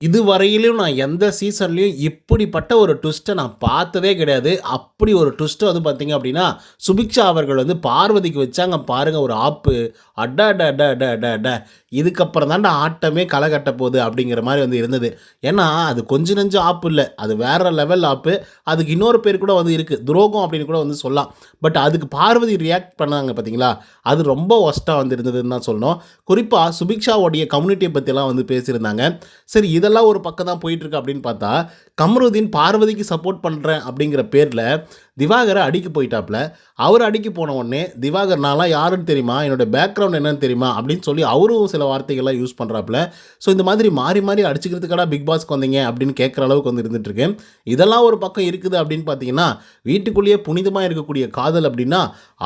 இதுவரையிலும் நான் எந்த சீசன்லயும் இப்படிப்பட்ட ஒரு ட்விஸ்ட்ட நான் பார்த்ததே கிடையாது. அப்படி ஒரு ட்விஸ்ட்ட வந்து பார்த்தீங்க அப்படின்னா, சுபிக்ஷா அவர்கள் வந்து பார்வதிக்கு வச்சாங்க பாருங்க ஒரு ஆப்பு. அடடடடடட! இதுக்கப்புறம் தான்டா ஆட்டமே களை கட்டப் போகுது அப்படிங்கிற மாரி வந்து இருந்தது. ஏன்னா, அது கொஞ்சம் நெஞ்சம் ஆப்பு இல்ல. அது வேற லெவல் ஆப்பு. அதுக்கு இன்னொரு பேர் கூட வந்து இருக்கு. துரோகம் அப்படின்னு கூட வந்து சொல்லலாம். பட் அதுக்கு பார்வதி ரியாக்ட் பண்ணாங்க பார்த்தீங்களா? அது ரொம்ப வொர்ஸ்ட்டா வந்து இருந்ததுன்னு தான் சொல்லணும். குறிப்பா சுபிக்ஷாவுடைய கம்யூனிட்டிய பத்திலாம் வந்து பேசியிருந்தாங்க. சரி இதெல்லாம் ஒரு பக்கம் தான் போயிட்டுருக்கு அப்படின்னு பார்த்தா, கமருதீன் பார்வதிக்கு சப்போர்ட் பண்ணுறேன் அப்படிங்கிற பேரில திவாகரை அடிக்க போயிட்டாப்புல. அவர் அடிக்க போன உடனே, "திவாகர் நான்லாம் யாருன்னு தெரியுமா? என்னோட பேக்ரவுண்ட் என்னன்னு தெரியுமா?" அப்படின்னு சொல்லி அவரும் சில வார்த்தைகள்லாம் யூஸ் பண்ணுறாப்புல. ஸோ இந்த மாதிரி மாறி மாறி அடிச்சுக்கிறதுக்காடா பிக் பாஸ்க்கு வந்தீங்க அப்படின்னு கேட்குற அளவுக்கு வந்து இருந்துட்டுருக்கு. இதெல்லாம் ஒரு பக்கம் இருக்குது அப்படின்னு பார்த்தீங்கன்னா, வீட்டுக்குள்ளேயே புனிதமா இருக்கக்கூடிய காதல் அப்படின்னா,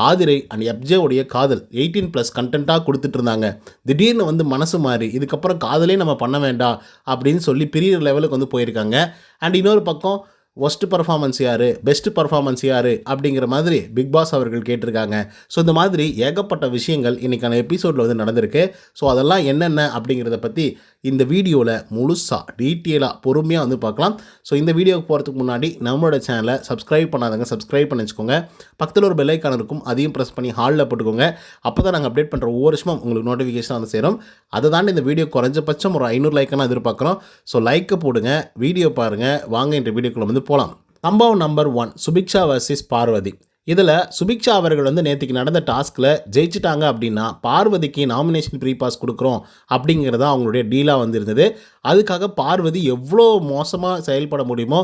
ஆதிரை அண்ட் எஃப்ஜே உடைய காதல் 18+ கன்டென்ட்டா குடுத்துட்டு இருந்தாங்க. திடீர்னு வந்து மனசு மாறி, இதுக்கப்புறம் காதலே நம்ம பண்ண வேண்டாம் அப்படின்னு சொல்லி பிரியிற லெவலுக்கு வந்து போயிருக்காங்க. அண்ட் இன்னொரு பக்கம் வொர்ஸ்ட் பெர்ஃபார்மன்ஸ் யாரு? பெஸ்ட் பெர்ஃபார்மன்ஸ் யாரு? அப்படிங்கிற மாதிரி பிக் பாஸ் அவர்கள் கேட்டிருக்காங்க. ஸோ இந்த மாதிரி ஏகப்பட்ட விஷயங்கள் இன்னைக்கான எபிசோட்ல வந்து நடந்திருக்கு. ஸோ அதெல்லாம் என்னென்ன அப்படிங்கிறத பத்தி இந்த வீடியோவில் முழுசா டீட்டெயிலாக பொறுமையாக வந்து பார்க்கலாம். ஸோ இந்த வீடியோவுக்கு போகிறதுக்கு முன்னாடி நம்மளோட சேனலை சப்ஸ்கிரைப் பண்ணாதவங்க சப்ஸ்கிரைப் பண்ணி வச்சுக்கோங்க. பக்கத்தில் ஒரு பெல் ஐக்கான் இருக்கும், அதையும் ப்ரெஸ் பண்ணி ஹாலில் போட்டுக்கோங்க. அப்போ தான் நாங்கள் அப்டேட் பண்ணுற ஒவ்வொரு விஷயமும் உங்களுக்கு நோட்டிஃபிகேஷன் வந்து சேரும். அதை தாண்டி இந்த வீடியோ குறைஞ்சபட்சம் ஒரு 500 லைக்கான எதிர்பார்க்குறோம். ஸோ லைக்கை போடுங்க, வீடியோ பாருங்கள். வாங்க இந்த வீடியோக்குள்ள வந்து போகலாம். சம்பவம் நம்பர் 1, சுபிக்ஷா வர்சஸ் பார்வதி. இதில் சுபிக்ஷா அவர்கள் வந்து நேற்றுக்கு நடந்த டாஸ்கில் ஜெயிச்சிட்டாங்க அப்படின்னா பார்வதிக்கு நாமினேஷன் ப்ரீ பாஸ் கொடுக்குறோம் அப்படிங்கிறத அவங்களுடைய டீலாக வந்திருந்தது. அதுக்காக பார்வதி எவ்வளோ மோசமாக செயல்பட முடியுமோ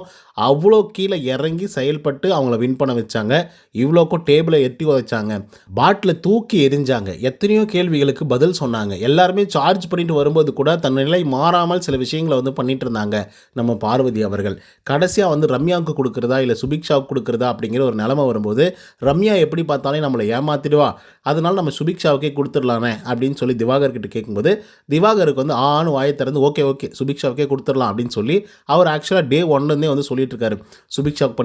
அவ்வளோ கீழே இறங்கி செயல்பட்டு அவங்கள வின் பண்ண வச்சாங்க. இவ்வளோக்கும் டேபிளை எட்டி உதைச்சாங்க, பாட்டில் தூக்கி எரிஞ்சாங்க, எத்தனையோ கேள்விகளுக்கு பதில் சொன்னாங்க. எல்லாருமே சார்ஜ் பண்ணிட்டு வரும்போது கூட தன் நிலை மாறாமல் சில விஷயங்களை வந்து பண்ணிட்டு இருந்தாங்க நம்ம பார்வதி அவர்கள். கடைசியாக வந்து ரம்யாவுக்கு கொடுக்குறதா இல்லை சுபிக்ஷாவுக்கு கொடுக்குறதா அப்படிங்கிற ஒரு நிலைமை வரும்போது, ரம்யா எப்படி பார்த்தாலும் நம்மளை ஏமாத்திடுவா, அதனால நம்ம சுபிக்ஷாவுக்கே கொடுத்துடலானே அப்படின்னு சொல்லி திவாகர் கிட்ட கேட்கும்போது, திவாகருக்கு வந்து ஆன்னு வாயை திறந்து ஓகே சுபிக்ஷாவுக்கே கொடுத்துடலாம் அப்படின்னு சொல்லி அவர் ஆக்சுவலாக டே 1லேருந்தே வந்து சொல்லிட்டு இருக்காரு, சுபிக்ஷாவுக்கு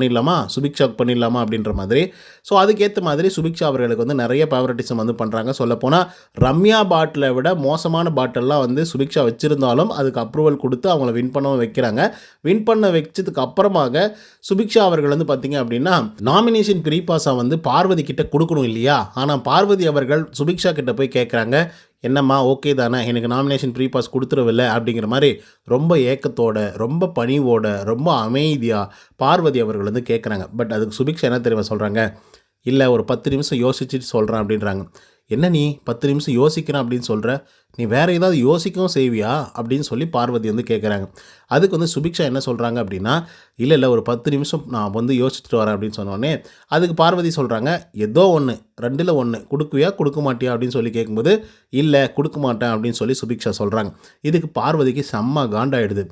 பண்ணிடலாமா அப்படின்ற மாதிரி. ஸோ அதுக்கேற்ற மாதிரி சுபிக்ஷா அவர்களுக்கு வந்து நிறைய ஃபேவரட்டிசம் வந்து பண்ணுறாங்க. சொல்லப்போனால் ரம்யா பாட்டிலை விட மோசமான பாட்டிலெலாம் வந்து சுபிக்ஷா வச்சுருந்தாலும் அதுக்கு அப்ரூவல் கொடுத்து அவங்கள வின் பண்ணவும் வைக்கிறாங்க. வின் பண்ண வச்சதுக்கு அப்புறமாக சுபிக்ஷா அவர்கள் வந்து பார்த்திங்க அப்படின்னா நாமினேஷன் ப்ரீ பாஸாக வந்து பார்வதி கிட்ட கொடுக்கணும் இல்லையா? ஆனால் பார்வதி அவர்கள் சுபிக்ஷா கிட்ட போய் கேட்குறாங்க, என்னம்மா ஓகே தானே, எனக்கு நாமினேஷன் ப்ரீ பாஸ் கொடுத்துருவில்ல அப்படிங்கிற மாதிரி ரொம்ப ஏக்கத்தோட, ரொம்ப பணிவோட, ரொம்ப அமைதியாக பார்வதி அவர்கள் வந்து கேட்குறாங்க. பட் அதுக்கு சுபிக்ஷா என்ன தெரியுமா சொல்கிறாங்க, இல்லை ஒரு 10 நிமிஷம் யோசிச்சுட்டு சொல்கிறேன் அப்படின்றாங்க. என்ன நீ 10 நிமிஷம் யோசிக்கிறேன் அப்படின்னு சொல்கிற, நீ வேறு ஏதாவது யோசிக்கவும் செய்வியா அப்படின்னு சொல்லி பார்வதி வந்து கேட்குறாங்க. அதுக்கு வந்து சுபிக்ஷா என்ன சொல்கிறாங்க அப்படின்னா, இல்லை ஒரு 10 நிமிஷம் நான் வந்து யோசிச்சுட்டு வரேன் அப்படின்னு சொன்னோடனே அதுக்கு பார்வதி சொல்கிறாங்க, ஏதோ ஒன்று 2ல் 1 கொடுக்குவியா கொடுக்க மாட்டியா அப்படின்னு சொல்லி கேட்கும்போது, இல்லை கொடுக்க மாட்டேன் அப்படின்னு சொல்லி சுபிக்ஷா சொல்கிறாங்க. இதுக்கு பார்வதிக்கு செம்ம காண்டாயிடுது.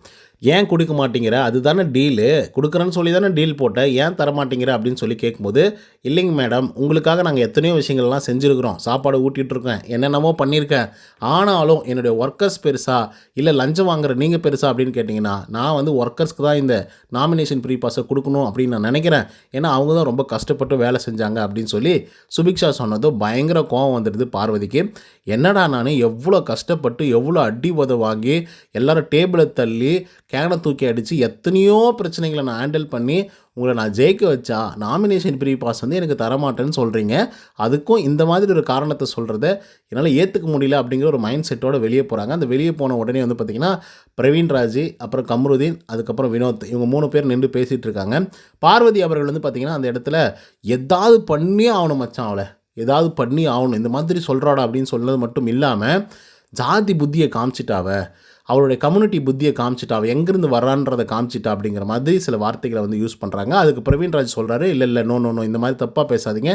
ஏன் கொடுக்க மாட்டேங்கிற, அதுதானே டீலு, கொடுக்குறேன்னு சொல்லி தானே டீல் போட்ட, ஏன் தரமாட்டேங்கிற அப்படின்னு சொல்லி கேட்கும்போது, இல்லைங்க மேடம், உங்களுக்காக நாங்கள் எத்தனையோ விஷயங்கள்லாம் செஞ்சுருக்கிறோம், சாப்பாடு ஊட்டிகிட்ருக்கேன், என்னென்னமோ பண்ணியிருக்கேன், ஆனாலும் என்னுடைய ஒர்க்கர்ஸ் பெருசா இல்லை லஞ்சம் வாங்குற நீங்கள் பெருசா அப்படின்னு கேட்டிங்கன்னா, நான் வந்து ஒர்க்கர்ஸ்க்கு தான் இந்த நாமினேஷன் ப்ரீ பாஸை கொடுக்கணும் அப்படின்னு நான் நினைக்கிறேன். ஏன்னா அவங்க தான் ரொம்ப கஷ்டப்பட்டு வேலை செஞ்சாங்க அப்படின்னு சொல்லி சுபிக்ஷா சொன்னதும் பயங்கர கோவம் வந்துடுது பார்வதிக்கு. என்னடா நான் எவ்வளோ கஷ்டப்பட்டு எவ்வளோ அடி உத வாங்கி எல்லாரும் டேபிளை தள்ளி கேனை தூக்கி அடித்து எத்தனையோ பிரச்சனைகளை நான் ஹேண்டில் பண்ணி உங்களை நான் ஜெயிக்க வச்சா நாமினேஷன் ப்ரீ பாஸ் வந்து எனக்கு தரமாட்டேன்னு சொல்கிறீங்க, அதுக்கும் இந்த மாதிரி ஒரு காரணத்தை சொல்கிறத என்னால் ஏற்றுக்க முடியல அப்படிங்கிற ஒரு மைண்ட் செட்டோடு வெளியே போகிறாங்க. அந்த வெளியே போன உடனே வந்து பார்த்திங்கன்னா பிரவீன் ராஜ், அப்புறம் கம்ருதீன், அதுக்கப்புறம் வினோத், இவங்க 3 பேர் நின்று பேசிகிட்டு இருக்காங்க. பார்வதி அவர்கள் வந்து பார்த்திங்கன்னா அந்த இடத்துல ஏதாவது பண்ணி ஆகணும் மச்சான், அவளை ஏதாவது பண்ணி ஆகணும், இந்த மாதிரி சொல்கிறாடா அப்படின்னு சொன்னது மட்டும் இல்லாமல் ஜாதி புத்தியை காமிச்சிட்டாவ, அவருடைய கம்யூனிட்டி புத்தியை காமிச்சிட்டா, அவள் எங்கேருந்து வரான்றதை காமிச்சிட்டா அப்படிங்கிற மாதிரி சில வார்த்தைகளை வந்து யூஸ் பண்ணுறாங்க. அதுக்கு பிரவீன் ராஜ் சொல்கிறாரு, இல்லை நோ இந்த மாதிரி தப்பாக பேசாதீங்க,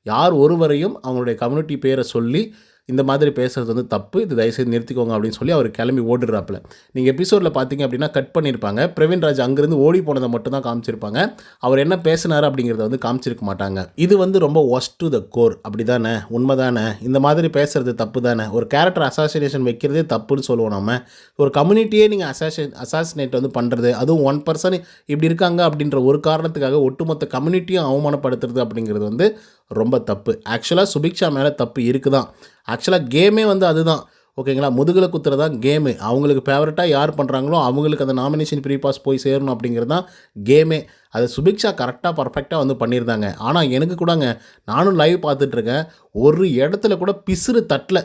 யார் ஒருவரையும் அவங்களுடைய கம்யூனிட்டி பேரை சொல்லி இந்த மாதிரி பேசுகிறது வந்து தப்பு, இது தயவுசெய்து நிறுத்திக்கோங்க அப்படின்னு சொல்லி அவர் கிளம்பி ஓடிடுறாப்புல. நீங்கள் எபிசோடில் பார்த்தீங்க அப்படின்னா கட் பண்ணியிருப்பாங்க, பிரவீன் ராஜ் அங்கேருந்து ஓடி போனதை மட்டும் தான் காமிச்சிருப்பாங்க, அவர் என்ன பேசினார் அப்படிங்கிறத வந்து காமிச்சிருக்க மாட்டாங்க. இது வந்து ரொம்ப ஒஸ்ட் டு த கோர், அப்படி தானே, உண்மை தானே, இந்த மாதிரி பேசுகிறது தப்பு தானே, ஒரு கேரக்டர் அசாசினேஷன் வைக்கிறதே தப்புன்னு சொல்லுவோம் நம்ம. ஒரு கம்யூனிட்டியே நீங்கள் அசாசினேட் வந்து பண்ணுறது, அதுவும் 1 பர்சன் இப்படி இருக்காங்க அப்படின்ற ஒரு காரணத்துக்காக ஒட்டுமொத்த கம்யூனிட்டியும் அவமானப்படுத்துறது அப்படிங்கிறது வந்து ரொம்ப தப்பு. ஆக்சுவலாக சுபிக்ஷா மேலே தப்பு இருக்குதான். ஆக்சுவலாக கேமே வந்து அதுதான், ஓகேங்களா? முதுகுல குத்துறது தான் கேமு. அவங்களுக்கு ஃபேவரட்டா யார் பண்ணுறாங்களோ அவங்களுக்கு அந்த நாமினேஷன் ப்ரீ பாஸ் போய் சேரணும் அப்படிங்கிறது தான் கேமே. அது சுபிக்ஷா கரெக்ட்டா, பர்ஃபெக்ட்டா வந்து பண்ணியிருந்தாங்க. ஆனா எனக்கு கூடங்க, நானும் லைவ் பார்த்துட்ருக்கேன். ஒரு இடத்துல கூட பிசுறு தட்டல.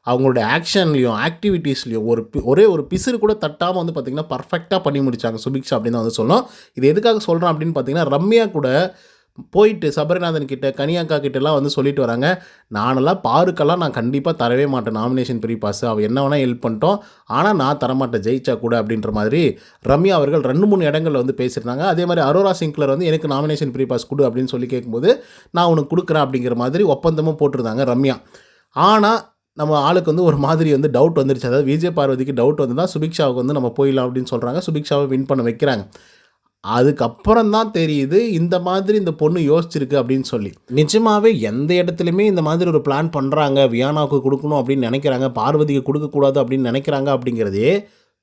அவங்களோட ஆக்ஷன்லேயும், ஆக்டிவிட்டீஸ்லேயும் ஒரே ஒரு பிசுறு கூட தட்டாம வந்து பார்த்தீங்கன்னா, பர்ஃபெக்ட்டா பண்ணி முடிச்சாங்க சுபிக்ஷா அப்படின்னு தான் வந்து சொல்லணும். இது எதுக்காக சொல்றேன் அப்படின்னு பார்த்தீங்கன்னா, ரம்யா கூட போயிட்டு சபரிநாதன் கிட்ட, கனியாக்கா கிட்டலாம் வந்து சொல்லிட்டு வராங்க. நானெல்லாம் பாருக்கெல்லாம் நான் கண்டிப்பா தரவே மாட்டேன் நாமினேஷன் ஃப்ரீ பாஸ். அவ என்ன வேணா ஹெல்ப் பண்ணட்டும். ஆனா நான் தரமாட்டேன் ஜெயிச்சா கூட அப்படின்ற மாதிரி ரம்யா அவர்கள் 2, 3 இடங்கள்ல வந்து பேசியிருந்தாங்க. அதே மாரி அரோரா சிங்க்லர் வந்து எனக்கு நாமினேஷன் ஃப்ரீ பாஸ் குடு அப்படின்னு சொல்லி கேட்கும்போது, நான் உனக்கு குடுக்குறேன் அப்படிங்கிற மாதிரி ஒப்பந்தமும் போட்டிருந்தாங்க ரம்யா. ஆனா நம்ம ஆளுக்கு வந்து ஒரு மாதிரி வந்து டவுட் வந்துருச்சு. அதாவது விஜய் பார்வதிக்கு டவுட் வந்து தான் சுபிக்ஷாவுக்கு வந்து நம்ம போயிடலாம் அப்படின்னு சொல்றாங்க. சுபிக்ஷாவ வின் பண்ண வைக்கிறாங்க. அதுக்கப்புறம் தான் தெரியுது, இந்த மாதிரி இந்த பொண்ணு யோசிச்சிருக்கு அப்படின்னு சொல்லி. நிஜமாவே எந்த இடத்துலயுமே இந்த மாதிரி ஒரு பிளான் பண்றாங்க. வியானாவுக்கு குடுக்கணும் அப்படின்னு நெனைக்கிறாங்க. பார்வதிக்கு குடுக்கக்கூடாது அப்படின்னு நெனைக்கிறாங்க அப்படிங்கிறதே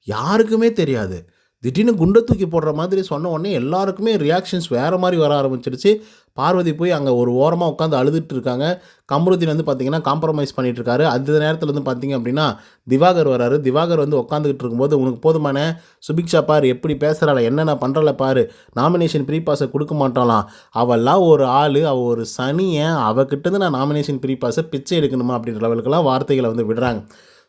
யாருக்குமே தெரியாது. திடீர்னு குண்ட தூக்கி போடுற மாதிரி சொன்ன உடனே எல்லாருக்குமே ரியாக்ஷன்ஸ் வேறு மாதிரி வர ஆரம்பிச்சிருச்சு. பார்வதி போய் அங்கே ஒரு ஓரமாக உட்காந்து அழுதுட்டு இருக்காங்க. கமருதீன் வந்து பார்த்தீங்கன்னா காம்ப்ரமைஸ் பண்ணிட்டு இருக்காரு. அந்த நேரத்தில் வந்து பார்த்தீங்க அப்படின்னா திவாகர் வராரு. திவாகர் வந்து உட்காந்துக்கிட்டு இருக்கும்போது, உனக்கு போதுமான சுபிக்ஷா பாரு எப்படி பேசுகிறாள், என்னென்ன பண்ணுறல பாரு, நாமினேஷன் ப்ரீ பாஸை கொடுக்க மாட்டாளாம், அவெல்லாம் ஒரு ஆள், அவள் ஒரு சனியை, அவகிட்டேருந்து நான் நாமினேஷன் ப்ரீ பாஸை பிச்சை எடுக்கணுமா அப்படின்ற லெவலுக்கெல்லாம் வார்த்தைகளை வந்து விடுறாங்க.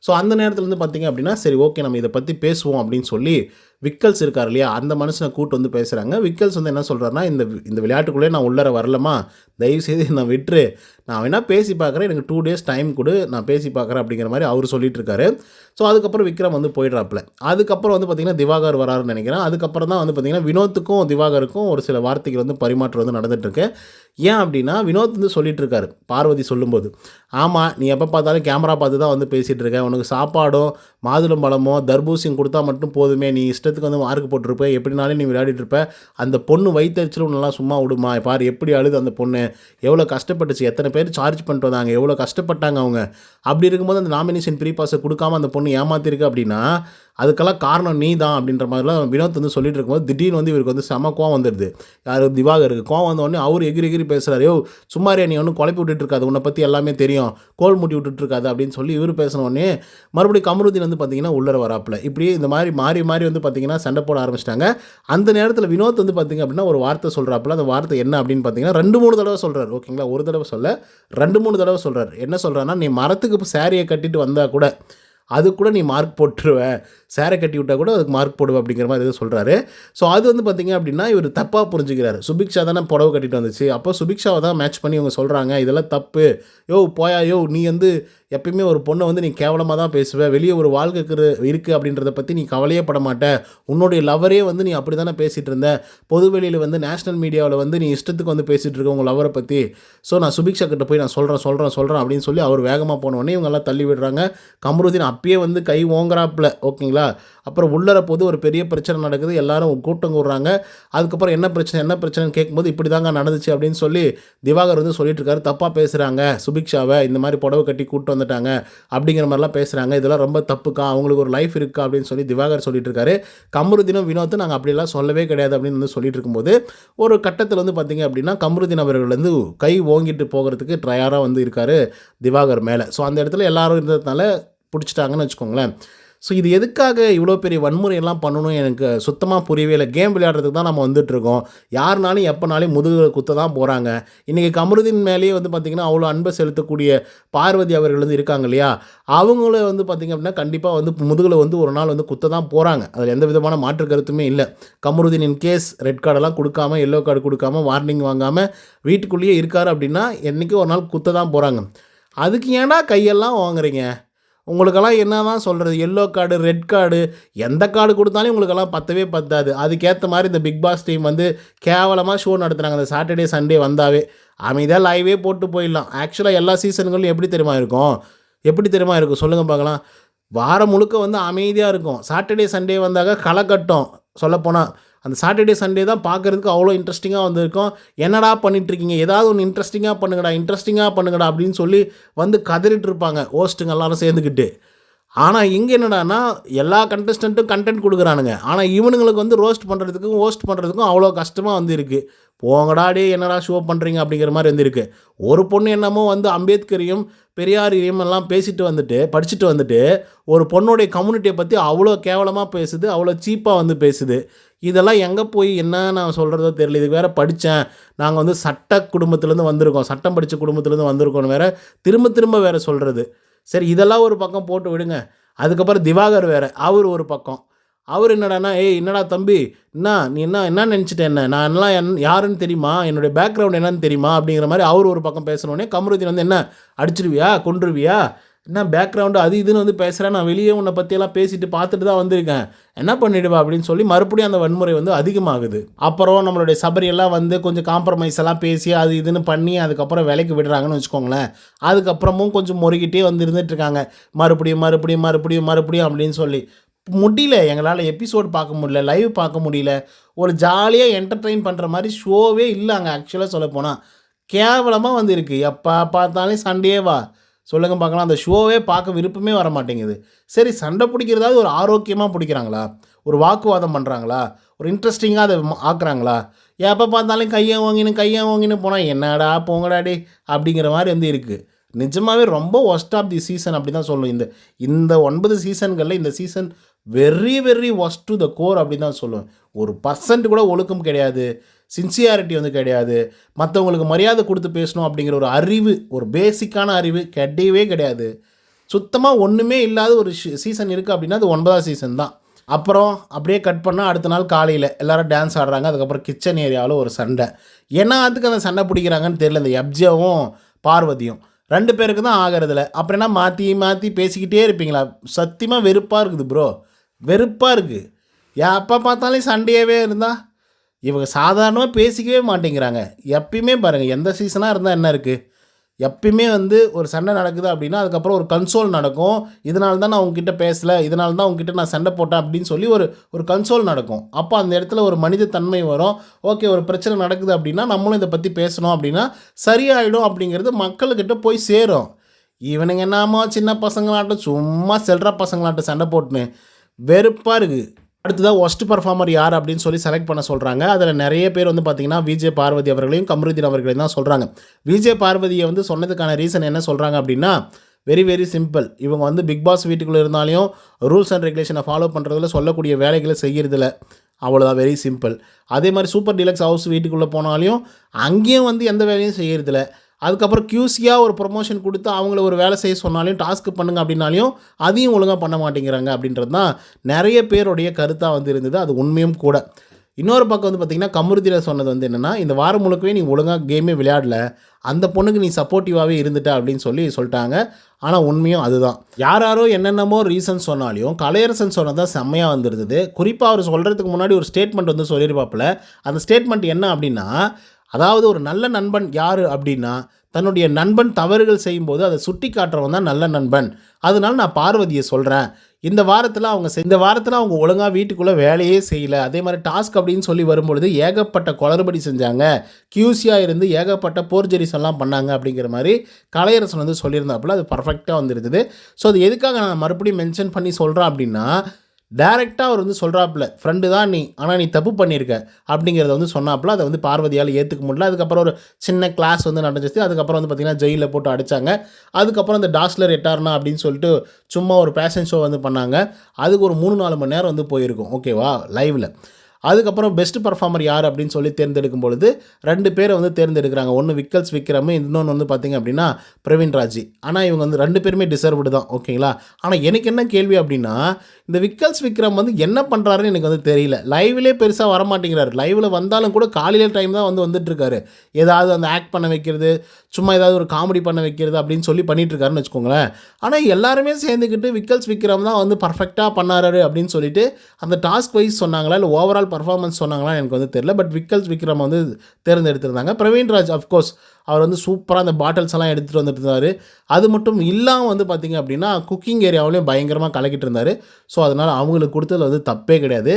ஸோ அந்த நேரத்தில் வந்து பார்த்தீங்க அப்படின்னா, சரி ஓகே நம்ம இதை பற்றி பேசுவோம் அப்படின்னு சொல்லி விக்கல்ஸ் இருக்கார் இல்லையா, அந்த மனுஷனை கூட்டு வந்து பேசுகிறாங்க. விக்கல்ஸ் வந்து என்ன சொல்கிறாருன்னா, இந்த விளையாட்டுக்குள்ளே நான் உள்ளர வரலமா, தயவுசெய்து நான் விட்டுரு, நான் வேணால் பேசி பார்க்குறேன், எனக்கு 2 டேஸ் டைம் கொடு, நான் பேசி பார்க்குறேன் அப்படிங்கிற மாதிரி அவர் சொல்லிட்டு இருக்காரு. ஸோ அதுக்கப்புறம் விக்ரம் வந்து போயிடுறாப்புல. அதுக்கப்புறம் வந்து பார்த்திங்கன்னா திவாகர் வராருன்னு நினைக்கிறேன். அதுக்கப்புறம் தான் வந்து பார்த்திங்கன்னா வினோத்துக்கும் திவாகருக்கும் ஒரு சில வார்த்தைகள் வந்து பரிமாற்றம் வந்து நடந்துகிட்ருக்கு. ஏன் அப்படின்னா வினோத் வந்து சொல்லிட்டு இருக்காரு பார்வதி சொல்லும்போது, ஆமாம் நீ எப்போ பார்த்தாலும் கேமரா பார்த்து தான் வந்து பேசிகிட்டு இருக்க, உனக்கு சாப்பாடும் மாதுளம் பழமோ தர்பூசியும் கொடுத்தா மட்டும் போதுமே, நீ இஷ்டத்துக்கு வந்து மார்க் போட்டிருப்ப, எப்படினாலும் நீ விளையாடிட்டு இருப்ப, அந்த பொண்ணு வயிற்றுச்சலும் நல்லா சும்மா விடுமா, பாரு எப்படி அழுது அந்த பொண்ணு, எவ்வளோ கஷ்டப்பட்டுச்சு, எத்தனை பேர் சார்ஜ் பண்ணிட்டு வந்தாங்க, எவ்வளோ கஷ்டப்பட்டாங்க அவங்க, அப்படி இருக்கும்போது அந்த நாமினேஷன் ப்ரீ பாஸை கொடுக்காம அந்த பொண்ணு ஏமாத்திருக்கு அப்படின்னா அதுக்கெல்லாம் காரணம் நீ தான் அப்படின்ற மாதிரிலாம் வினோத் வந்து சொல்லிட்டு இருக்கும்போது திடீர்னு வந்து இவருக்கு வந்து செம கோவம் வந்துடுது. யார் திவாகருக்கு கோவம் வந்தோடனே அவர் எகிரி பேசுகிறாரு, யோ சும்மாரியா நீ ஒன்றும் குழப்பி விட்டுட்டு இருக்காது, உன்னை பற்றி எல்லாமே தெரியும், கோல் மூட்டி விட்டுட்டு இருக்காது அப்படின்னு சொல்லி இவர் பேசினோடனே மறுபடியும் கமருதீன் வந்து பார்த்தீங்கன்னா உள்ளர வராப்பில். இப்படி இந்த மாதிரி மாறி வந்து பார்த்தீங்கன்னா சண்டை போட ஆரம்பிச்சிட்டாங்க. அந்த நேரத்தில் வினோத் வந்து பார்த்தீங்க அப்படின்னா ஒரு வார்த்தை சொல்கிறாப்புல. அந்த வார்த்தை என்ன அப்படின்னு பார்த்தீங்கன்னா 2-3 தடவை சொல்கிறார். ஓகேங்களா, ஒரு தடவை சொல்ல 2-3 தடவை சொல்கிறார். என்ன சொல்கிறாருன்னா, நீ மரத்துக்கு சாரியை கட்டிட்டு வந்தால் கூட அது கூட நீ மார்க் போட்டுருவ, சேரை கட்டி விட்டால் கூட அதுக்கு மார்க் போடுவேன் அப்படிங்கிற மாதிரி எதுவும் சொல்கிறாரு. ஸோ அது வந்து பார்த்திங்க அப்படின்னா இவர் தப்பாக புரிஞ்சுக்கிறாரு. சுபிக்ஷா தானே புடவை கட்டிட்டு வந்துச்சு, அப்போ சுபிக்ஷாவை தான் மேட்ச் பண்ணி இவங்க சொல்கிறாங்க, இதெல்லாம் தப்பு, யோ போயா யோ, நீ வந்து எப்பயுமே ஒரு பொண்ணை வந்து நீ கேவலமாக தான் பேசுவ, வெளியே ஒரு வாழ்க்கை இருக்குது அப்படின்றத பற்றி நீ கவலையே பட மாட்ட, உன்னுடைய லவரே வந்து நீ அப்படி தானே பேசிகிட்டு இருந்த, பொதுவெளியில் வந்து நேஷனல் மீடியாவில் வந்து நீ இஷ்டத்துக்கு வந்து பேசிகிட்டு இருக்க உங்கள் லவரை பற்றி, ஸோ நான் சுபிக்ஷா கிட்ட போய் நான் சொல்கிறேன் அப்படின்னு சொல்லி அவர் வேகமாக போனோடனே இவங்கெல்லாம் தள்ளி விடுறாங்க. கமருதீன் அப்பயே வந்து கை ஓங்குறாப்புல. ஓகேங்களா, அப்புறம் உள்ளர போது ஒரு பெரிய பிரச்சனை நடக்குது, எல்லாரும் கூட்டம் கூடுறாங்க. அதுக்கப்புறம் என்ன பிரச்சனைன்னு கேட்கும்போது இப்படி தாங்க நடந்துச்சு அப்படின்னு சொல்லி திவாகர் வந்து சொல்லிட்டு இருக்காரு. தப்பாக பேசுகிறாங்க சுபிக்ஷாவை, இந்த மாதிரி புடவை கட்டி கூட்டு வந்துட்டாங்க அப்படிங்கிற மாதிரிலாம் பேசுகிறாங்க, இதெல்லாம் ரொம்ப தப்புக்கா, அவங்களுக்கு ஒரு லைஃப் இருக்கா அப்படின்னு சொல்லி திவாகர் சொல்லிட்டு இருக்காரு. கமருதீனும் வினோத்தும் நாங்கள் அப்படிலாம் சொல்லவே கிடையாது அப்படின்னு வந்து சொல்லிட்டு இருக்கும்போது ஒரு கட்டத்தில் வந்து பார்த்தீங்க அப்படின்னா கமருதீன் அவர்கள் வந்து கை ஓங்கிட்டு போகிறதுக்கு ட்ரையாராக வந்து இருக்கார் திவாகர் மேலே. ஸோ அந்த இடத்துல எல்லாரும் இருந்ததுனால பிடிச்சிட்டாங்கன்னு வச்சுக்கோங்களேன். ஸோ இது எதுக்காக இவ்வளோ பெரிய வன்முறையெல்லாம் பண்ணணும் எனக்கு சுத்தமாக புரியவே இல்லை. கேம் விளையாடுறதுக்கு தான் நம்ம வந்துட்டுருக்கோம், யாருனாலும் எப்போனாலும் முதுகில் குத்த தான் போகிறாங்க. இன்றைக்கி கமருதீன் மேலேயே வந்து பார்த்திங்கன்னா அவ்வளோ அன்பை செலுத்தக்கூடிய பார்வதி அவர்கள் வந்து இருக்காங்க இல்லையா, அவங்கள வந்து பார்த்திங்க அப்படின்னா கண்டிப்பாக வந்து முதுகில் வந்து ஒரு நாள் வந்து குத்த தான் போகிறாங்க, அதில் எந்த விதமான மாற்று கருத்துமே இல்லை. கமருதீன் இன்கேஸ் ரெட் கார்டெல்லாம் கொடுக்காம, எல்லோ கார்டு கொடுக்காம, வார்னிங் வாங்காமல் வீட்டுக்குள்ளேயே இருக்கார் அப்படின்னா என்றைக்கும் ஒரு நாள் குத்த தான் போகிறாங்க. அதுக்கு ஏன்னா கையெல்லாம் வாங்குறீங்க? உங்களுக்கெல்லாம் என்ன தான் சொல்கிறது, எல்லோ கார்டு ரெட் கார்டு எந்த கார்டு கொடுத்தாலும் உங்களுக்கெல்லாம் பத்தவே பத்தாது. அதுக்கேற்ற மாதிரி இந்த பிக் பாஸ் டீம் வந்து கேவலமாக ஷோ நடத்துகிறாங்க. அந்த சாட்டர்டே சண்டே வந்தாவே அமைதியாக லைவே போட்டு போயிடலாம். ஆக்சுவலாக எல்லா சீசன்களும் எப்படி தெரியுமா இருக்கும் சொல்லுங்கள் பார்க்கலாம், வாரம் முழுக்க வந்து அமைதியாக இருக்கும். சாட்டர்டே சண்டே வந்தாக்க களை கட்டும். சொல்லப்போனால் அந்த சாட்டர்டே சண்டே தான் பார்க்குறதுக்கு அவ்வளோ இன்ட்ரெஸ்டிங்காக வந்துருக்கும். என்னடா பண்ணிகிட்ருக்கீங்க, ஏதாவது ஒன்று இன்ட்ரெஸ்டிங்காக பண்ணுங்கடா அப்படின்னு சொல்லி வந்து கதறிட்டு இருப்பாங்க ஹோஸ்ட்டுங்க எல்லாரும் சேர்ந்துக்கிட்டு. ஆனால் இங்கே என்னடான்னா எல்லா கண்டஸ்டண்ட்டும் கண்டென்ட் கொடுக்குறானுங்க. ஆனால் இவனுங்களுக்கு வந்து ரோஸ்ட் பண்ணுறதுக்கும் ஹோஸ்ட் பண்ணுறதுக்கும் அவ்வளோ கஷ்டமாக வந்து இருக்குது. போங்கடா டேய் என்னடா ஷோ பண்ணுறீங்க அப்படிங்கிற மாதிரி வந்துருக்கு. ஒரு பொண்ணு என்னமோ வந்து அம்பேத்கரையும் பெரியாரையும் எல்லாம் படிச்சுட்டு வந்துட்டு ஒரு பொண்ணுடைய கம்யூனிட்டியை பற்றி அவ்வளோ கேவலமாக பேசுது, அவ்வளோ சீப்பாக வந்து பேசுது. இதெல்லாம் எங்கே போய் என்ன நான் சொல்கிறதோ தெரியல. இதுக்கு வேறு படித்தேன், நாங்கள் வந்து சட்ட குடும்பத்துலேருந்து வந்திருக்கோம், சட்டம் படித்த குடும்பத்துலேருந்து வந்திருக்கோன்னு வேறு திரும்ப திரும்ப வேறு சொல்கிறது. சரி இதெல்லாம் ஒரு பக்கம் போட்டு விடுங்க. அதுக்கப்புறம் திவாகர் வேறு, அவர் ஒரு பக்கம். அவர் என்னடான்னா, ஏய் என்னடா தம்பி, நீ என்ன நினச்சிட்ட என்ன, நான் எல்லாம் யாருன்னு தெரியுமா, என்னுடைய பேக்ரவுண்ட் என்னன்னு தெரியுமா அப்படிங்கிற மாதிரி அவர் ஒரு பக்கம் பேசுனோடனே கமருதீன் வந்து என்ன அடிச்சிருவியா, கொன்றுவியா, என்ன பேக்ரவுண்டு அது இதுன்னு வந்து பேசுகிறேன், நான் வெளியே உன்னை பற்றியெல்லாம் பேசிட்டு பார்த்துட்டு தான் வந்திருக்கேன், என்ன பண்ணிடுவா அப்படின்னு சொல்லி மறுபடியும் அந்த வன்முறை வந்து அதிகமாகுது. அப்புறம் நம்மளுடைய சபரியெல்லாம் வந்து கொஞ்சம் காம்ப்ரமைஸ் எல்லாம் பேசி அது இதுன்னு பண்ணி அதுக்கப்புறம் விலைக்கு விடுறாங்கன்னு வச்சுக்கோங்களேன். அதுக்கப்புறமும் கொஞ்சம் முறுகிட்டே வந்து இருந்துகிட்ருக்காங்க, மறுபடியும் அப்படின்னு சொல்லி. முடியல, எங்களால் எபிசோட் பார்க்க முடியல, லைவ் பார்க்க முடியல, ஒரு ஜாலியாக என்டர்டெயின் பண்ணுற மாதிரி ஷோவே இல்லை அங்கே. ஆக்சுவலாக சொல்லப்போனால் கேவலமாக வந்து இருக்குது. எப்போ பார்த்தாலும் சண்டையே வா சொல்லுங்கள் பார்க்கலாம். அந்த ஷோவே பார்க்க விருப்பமே வர மாட்டேங்குது. சரி சண்டை பிடிக்கிறதாவது ஒரு ஆரோக்கியமாக பிடிக்கிறாங்களா, ஒரு வாக்குவாதம் பண்ணுறாங்களா, ஒரு இன்ட்ரெஸ்டிங்காக அதை ஆக்குறாங்களா? எப்போ பார்த்தாலும் கையை வாங்கின்னு போனால் என்னடா போங்கடாடே அப்படிங்கிற மாதிரி வந்து இருக்குது. நிஜமாகவே ரொம்ப ஒஸ்ட் ஆஃப் தி சீசன் அப்படி தான் சொல்லுவேன். இந்த 9 சீசன்களில் இந்த season very very worst to the core அப்படி தான் சொல்லுவேன். ஒரு பர்சன்ட் கூட ஒழுக்கம் கிடையாது, சின்சியாரிட்டி வந்து கிடையாது, மற்றவங்களுக்கு மரியாதை கொடுத்து பேசணும் அப்படிங்கிற ஒரு அறிவு, ஒரு பேசிக்கான அறிவு கிடையவே கிடையாது. சுத்தமாக ஒன்றுமே இல்லாத ஒரு சீசன் இருக்குது அப்படின்னா அது 9ஆவது சீசன் தான். அப்புறம் அப்படியே கட் பண்ணால் அடுத்த நாள் காலையில் எல்லோரும் டான்ஸ் ஆடுறாங்க. அதுக்கப்புறம் கிச்சன் ஏரியாவில் ஒரு சண்டை. ஏன்னா அதுக்கு அந்த சண்டை பிடிக்கிறாங்கன்னு தெரியல. இந்த எப்ஜாவும் பார்வதியும் 2 பேருக்கு தான் ஆகிறதில்ல. அப்புறம் என்ன மாற்றி பேசிக்கிட்டே இருப்பீங்களா? சத்தியமாக வெறுப்பாக இருக்குது ப்ரோ, வெறுப்பாக இருக்குது. எப்போ பார்த்தாலும் சண்டையாகவே இருந்தால் இவங்க சாதாரணமாக பேசிக்கவே மாட்டேங்கிறாங்க. எப்பயுமே பாருங்கள், எந்த சீசனாக இருந்தால் என்ன இருக்குது, எப்பயுமே வந்து ஒரு சண்டை நடக்குது அப்படின்னா அதுக்கப்புறம் ஒரு கன்சோல் நடக்கும். இதனால தான் நான் உங்ககிட்ட பேசலை, இதனால தான் உங்ககிட்ட நான் சண்டை போட்டேன் அப்படின்னு சொல்லி ஒரு கன்சோல் நடக்கும். அப்போ அந்த இடத்துல ஒரு மனித தன்மை வரும். ஓகே, ஒரு பிரச்சனை நடக்குது அப்படின்னா நம்மளும் இதை பற்றி பேசணும் அப்படின்னா சரியாயிடும் அப்படிங்கிறது மக்கள்கிட்ட போய் சேரும். இவனுங்க என்னமோ சின்ன பசங்களாட்டும் சும்மா செல்ற பசங்களாட்டும் சண்டை போட்டுன்னு வெறுப்பாக இருக்குது. அடுத்ததாக ஒஸ்ட் பர்ஃபார்மர் யார் அப்படின்னு சொல்லி செலக்ட் பண்ண சொல்கிறாங்க. அதில் நிறைய பேர் வந்து பார்த்திங்கன்னா விஜய் பார்வதி அவர்களையும் கமருதீன் அவர்களையும் தான் சொல்கிறாங்க. விஜய் பார்வதியை வந்து சொன்னதுக்கான ரீசன் என்ன சொல்கிறாங்க அப்படின்னா, வெரி வெரி சிம்பிள். இவங்க வந்து பிக் பாஸ் வீட்டுக்குள்ளே இருந்தாலையும் ரூல்ஸ் அண்ட் ரெகுலேஷனை ஃபாலோ பண்ணுறதுல சொல்லக்கூடிய வேலைகளை செய்கிறதில்ல, அவ்வளோதான், வெரி சிம்பிள். அதே மாதிரி சூப்பர் டீலக்ஸ் ஹவுஸ் வீட்டுக்குள்ளே போனாலையும் அங்கேயும் வந்து எந்த வேலையும் செய்கிறதில்ல. அதுக்கப்புறம் கியூசியாக ஒரு ப்ரொமோஷன் கொடுத்து அவங்கள ஒரு வேலை செய்ய சொன்னாலையும் டாஸ்க்கு பண்ணுங்க அப்படின்னாலையும் அதையும் ஒழுங்காக பண்ண மாட்டேங்கிறாங்க அப்படின்றது தான் நிறைய பேருடைய கருத்தாக வந்து இருந்தது. அது உண்மையும் கூட. இன்னொரு பக்கம் வந்து பார்த்திங்கன்னா கமருதீன் சொன்னது வந்து என்னென்னா, இந்த வாரம் முழுக்கவே நீ ஒழுங்காக கேமே விளையாடல, அந்த பொண்ணுக்கு நீ சப்போர்ட்டிவாகவே இருந்துட்ட அப்படின்னு சொல்லிட்டாங்க. ஆனால் உண்மையும் அதுதான். யாரோ என்னென்னமோ ரீசன் சொன்னாலையும் கலையரசன் சொன்னதான் செம்மையாக வந்துருந்தது. குறிப்பாக அவர் சொல்கிறதுக்கு முன்னாடி ஒரு ஸ்டேட்மெண்ட் வந்து சொல்லியிருப்பாப்புல. அந்த ஸ்டேட்மெண்ட் என்ன அப்படின்னா, அதாவது ஒரு நல்ல நண்பன் யார் அப்படின்னா, தன்னுடைய நண்பன் தவறுகள் செய்யும்போது அதை சுட்டி காட்டுறவன் தான் நல்ல நண்பன். அதனால நான் பார்வதியை சொல்கிறேன், இந்த வாரத்தில் அவங்க ஒழுங்காக வீட்டுக்குள்ளே வேலையே செய்யலை, அதே மாதிரி டாஸ்க் அப்படின்னு சொல்லி வரும்பொழுது ஏகப்பட்ட குளறுபடி செஞ்சாங்க, கியூசியாக இருந்து ஏகப்பட்ட போர்ஜரிஸ் எல்லாம் பண்ணாங்க அப்படிங்கிற மாதிரி கலையரசன் வந்து சொல்லியிருந்தாப்புல. அது பர்ஃபெக்டாக வந்துருக்குது. ஸோ அது எதுக்காக நான் மறுபடியும் மென்ஷன் பண்ணி சொல்கிறேன் அப்படின்னா, டைரெக்டாக அவர் வந்து சொல்கிறாப்புல, ஃப்ரெண்டு தான் நீ, ஆனால் நீ தப்பு பண்ணியிருக்க அப்படிங்கிறத வந்து சொன்னாப்புல. அதை வந்து பார்வதியால் ஏற்றுக்க முடியல. அதுக்கப்புறம் ஒரு சின்ன கிளாஸ் வந்து நடந்துச்சு. அதுக்கப்புறம் வந்து பார்த்திங்கன்னா ஜெயிலில் போட்டு அடித்தாங்க. அதுக்கப்புறம் அந்த டாஸ்லர் எட்டார்னா அப்படின்னு சொல்லிட்டு சும்மா ஒரு பேஷன் ஷோ வந்து பண்ணாங்க. அதுக்கு ஒரு 3-4 மணி நேரம் வந்து போயிருக்கும், ஓகேவா, லைவில். அதுக்கப்புறம் பெஸ்ட் பர்ஃபார்மர் யார் அப்படின்னு சொல்லி தேர்ந்தெடுக்கும் பொழுது 2 பேரை வந்து தேர்ந்தெடுக்கிறாங்க. ஒன்று விக்கல்ஸ் விக்ரம், இன்னொன்று வந்து பார்த்திங்க அப்படின்னா பிரவீன் ராஜ். ஆனால் இவங்க வந்து 2 பேருமே டிசர்வ்டு தான், ஓகேங்களா. ஆனால் எனக்கு என்ன கேள்வி அப்படின்னா, இந்த விக்கல்ஸ் விக்ரம் வந்து என்ன பண்ணுறாருன்னு எனக்கு வந்து தெரியல. லைவ்லே பெருசாக வரமாட்டேங்கிறாரு. லைவில் வந்தாலும் கூட காலையில் டைம் தான் வந்துட்டுருக்காரு. ஏதாவது அந்த ஆக்ட் பண்ண வைக்கிறது, சும்மா ஏதாவது ஒரு காமெடி பண்ண வைக்கிறது அப்படின்னு சொல்லி பண்ணிகிட்ருக்காருன்னு வச்சுக்கோங்களேன். ஆனால் எல்லாருமே சேர்ந்துக்கிட்டு விக்கல்ஸ் விக்ரம் தான் வந்து பர்ஃபெக்டாக பண்ணாரு அப்படின்னு சொல்லிட்டு அந்த டாஸ்க் வைஸ் சொன்னாங்களா இல்லை ஓவரால் பர்ஃபார்மன்ஸ் சொன்னாங்களா எனக்கு வந்து தெரியல. பட் விக்கல்ஸ் விக்ரம் வந்து தேர்ந்தெடுத்திருந்தாங்க. பிரவீன் ராஜ் அஃப்கோர்ஸ் அவர் வந்து சூப்பராக அந்த பாட்டில்ஸ் எல்லாம் எடுத்துகிட்டு வந்துட்டு இருந்தார். அது மட்டும் இல்லாமல் வந்து பார்த்திங்க அப்படின்னா குக்கிங் ஏரியாவிலையும் பயங்கரமாக கலக்கிட்டு இருந்தார். ஸோ அதனால் அவங்களுக்கு கொடுத்ததில் வந்து தப்பே கிடையாது.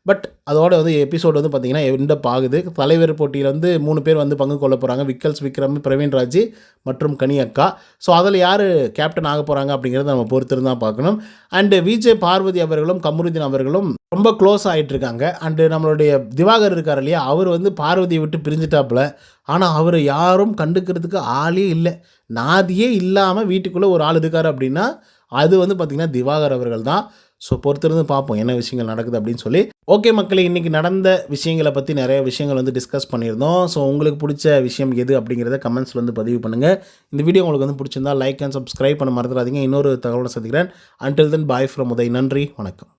பட் அதோட வந்து எபிசோடு வந்து பார்த்திங்கன்னா எண்டப் ஆகுது. தலைவர் போட்டியில் வந்து 3 பேர் வந்து பங்கு கொள்ள போகிறாங்க. விக்கல்ஸ், விக்ரம், பிரவீன்ராஜ் மற்றும் கனி அக்கா. ஸோ அதில் யார் கேப்டன் ஆக போகிறாங்க அப்படிங்கிறத நம்ம பொறுத்திருந்து தான் பார்க்கணும். அண்டு விஜய் பார்வதி அவர்களும் கமருதீன் அவர்களும் ரொம்ப க்ளோஸ் ஆகிட்டு இருக்காங்க. அண்டு நம்மளுடைய திவாகர் இருக்கார் இல்லையா, அவர் வந்து பார்வதியை விட்டு பிரிஞ்சிட்டாப்புல. ஆனால் அவர் யாரும் கண்டுக்கிறதுக்கு ஆளே இல்லை. நாதியே இல்லாமல் வீட்டுக்குள்ளே ஒரு ஆள் இருக்கார் அப்படின்னா அது வந்து பார்த்திங்கன்னா திவாகர் அவர்கள் தான். ஸோ பொறுத்திருந்து பார்ப்போம் என்ன விஷயங்கள் நடக்குது அப்படின்னு சொல்லி. ஓகே மக்களே, இன்றைக்கி நடந்த விஷயங்களை பற்றி நிறைய விஷயங்கள் வந்து டிஸ்கஸ் பண்ணியிருந்தோம். ஸோ உங்களுக்கு பிடிச்ச விஷயம் எது அப்படிங்கிறத கமெண்ட்ஸில் வந்து பதிவு பண்ணுங்கள். இந்த வீடியோ உங்களுக்கு வந்து பிடிச்சிருந்தா லைக் அண்ட் சப்ஸ்கிரைப் பண்ண மறந்துடாதீங்க. இன்னொரு தகவலை சந்திக்கிறேன். Until then bye from Uday. நன்றி, வணக்கம்.